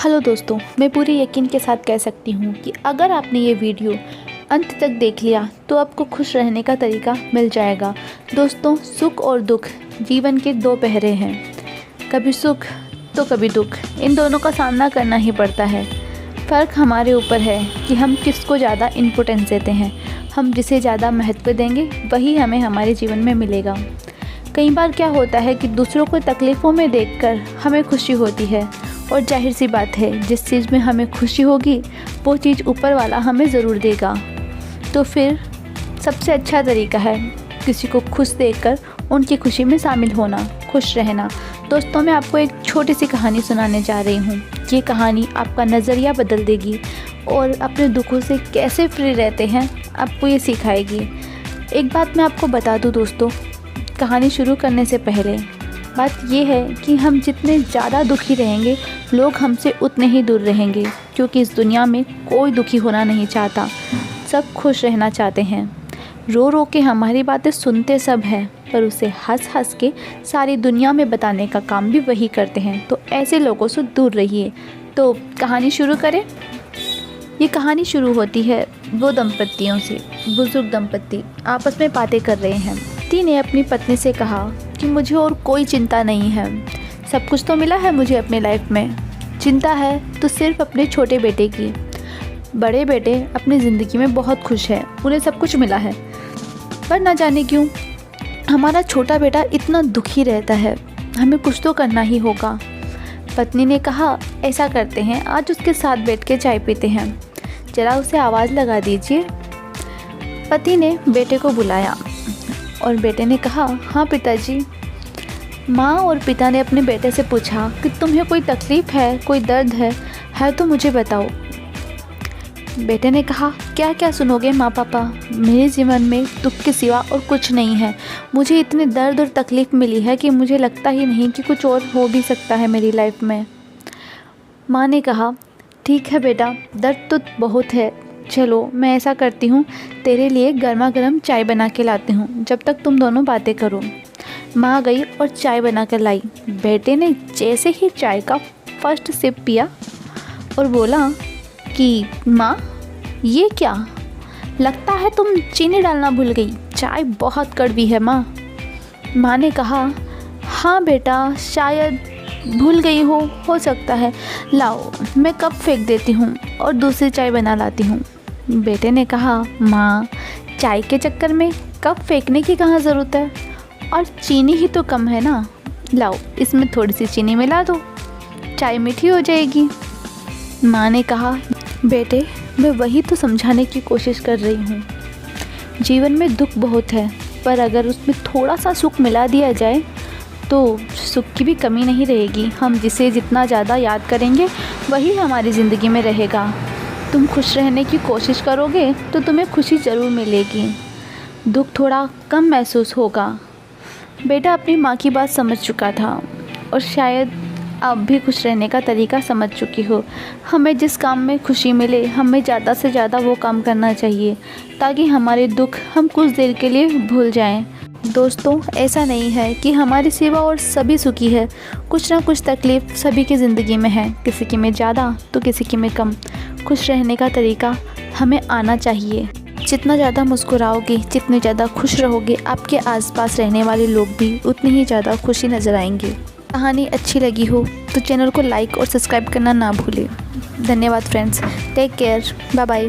Hello दोस्तों, मैं पूरे यकीन के साथ कह सकती हूँ कि अगर आपने ये वीडियो अंत तक देख लिया तो आपको खुश रहने का तरीका मिल जाएगा। दोस्तों, सुख और दुख जीवन के दो पहरे हैं। कभी सुख तो कभी दुख, इन दोनों का सामना करना ही पड़ता है। फ़र्क हमारे ऊपर है कि हम किसको ज़्यादा इम्पोर्टेंस देते हैं। हम जिसे ज़्यादा महत्व देंगे वही हमें हमारे जीवन में मिलेगा। कई बार क्या होता है कि दूसरों को तकलीफ़ों में देखकर हमें खुशी होती है, और जाहिर सी बात है जिस चीज़ में हमें खुशी होगी वो चीज़ ऊपर वाला हमें ज़रूर देगा। तो फिर सबसे अच्छा तरीका है किसी को खुश देखकर उनकी खुशी में शामिल होना, खुश रहना। दोस्तों, मैं आपको एक छोटी सी कहानी सुनाने जा रही हूँ। ये कहानी आपका नज़रिया बदल देगी और अपने दुखों से कैसे फ्री रहते हैं आपको ये सिखाएगी। एक बात मैं आपको बता दूँ दोस्तों, कहानी शुरू करने से पहले बात ये है कि हम जितने ज़्यादा दुखी रहेंगे लोग हमसे उतने ही दूर रहेंगे, क्योंकि इस दुनिया में कोई दुखी होना नहीं चाहता, सब खुश रहना चाहते हैं। रो रो के हमारी बातें सुनते सब हैं, पर उसे हंस हंस के सारी दुनिया में बताने का काम भी वही करते हैं। तो ऐसे लोगों से दूर रहिए। तो कहानी शुरू करें। ये कहानी शुरू होती है दो दंपतियों से। बुजुर्ग दंपति आपस में बातें कर रहे हैं। पति ने अपनी पत्नी से कहा कि मुझे और कोई चिंता नहीं है, सब कुछ तो मिला है मुझे अपनी लाइफ में। चिंता है तो सिर्फ अपने छोटे बेटे की। बड़े बेटे अपनी ज़िंदगी में बहुत खुश है, उन्हें सब कुछ मिला है, पर ना जाने क्यों हमारा छोटा बेटा इतना दुखी रहता है। हमें कुछ तो करना ही होगा। पत्नी ने कहा, ऐसा करते हैं, आज उसके साथ बैठ के चाय पीते हैं, जरा उसे आवाज़ लगा दीजिए। पति ने बेटे को बुलाया और बेटे ने कहा, हाँ पिताजी। माँ और पिता ने अपने बेटे से पूछा कि तुम्हें कोई तकलीफ़ है, कोई दर्द है तो मुझे बताओ। बेटे ने कहा, क्या क्या सुनोगे माँ पापा, मेरे जीवन में दुख के सिवा और कुछ नहीं है। मुझे इतने दर्द और तकलीफ़ मिली है कि मुझे लगता ही नहीं कि कुछ और हो भी सकता है मेरी लाइफ में। माँ ने कहा, ठीक है बेटा, दर्द तो बहुत है, चलो मैं ऐसा करती हूँ, तेरे लिए गर्मा गर्म चाय बना के लाती हूँ, जब तक तुम दोनों बातें करो। माँ गई और चाय बना कर लाई। बेटे ने जैसे ही चाय का फर्स्ट सिप पिया और बोला कि माँ, ये क्या, लगता है तुम चीनी डालना भूल गई, चाय बहुत कड़वी है माँ। माँ ने कहा, हाँ बेटा, शायद भूल गई हो सकता है, लाओ मैं कप फेंक देती हूँ और दूसरी चाय बना लाती हूँ। बेटे ने कहा, माँ, चाय के चक्कर में कप फेंकने की कहाँ ज़रूरत है, और चीनी ही तो कम है ना, लाओ इसमें थोड़ी सी चीनी मिला दो, चाय मीठी हो जाएगी। माँ ने कहा, बेटे, मैं वही तो समझाने की कोशिश कर रही हूँ। जीवन में दुख बहुत है, पर अगर उसमें थोड़ा सा सुख मिला दिया जाए तो सुख की भी कमी नहीं रहेगी। हम जिसे जितना ज़्यादा याद करेंगे वही हमारी ज़िंदगी में रहेगा। तुम खुश रहने की कोशिश करोगे तो तुम्हें खुशी ज़रूर मिलेगी, दुख थोड़ा कम महसूस होगा। बेटा अपनी माँ की बात समझ चुका था और शायद आप भी खुश रहने का तरीका समझ चुकी हो। हमें जिस काम में खुशी मिले हमें ज़्यादा से ज़्यादा वो काम करना चाहिए, ताकि हमारे दुख हम कुछ देर के लिए भूल जाएं। दोस्तों, ऐसा नहीं है कि हमारे सिवा और सभी सुखी है, कुछ ना कुछ तकलीफ़ सभी की ज़िंदगी में है, किसी की में ज़्यादा तो किसी की में कम। खुश रहने का तरीका हमें आना चाहिए। जितना ज़्यादा मुस्कुराओगे, जितने ज़्यादा खुश रहोगे, आपके आसपास रहने वाले लोग भी उतनी ही ज़्यादा खुशी नज़र आएंगे। कहानी अच्छी लगी हो तो चैनल को लाइक और सब्सक्राइब करना ना भूलें। धन्यवाद friends, take care, bye bye.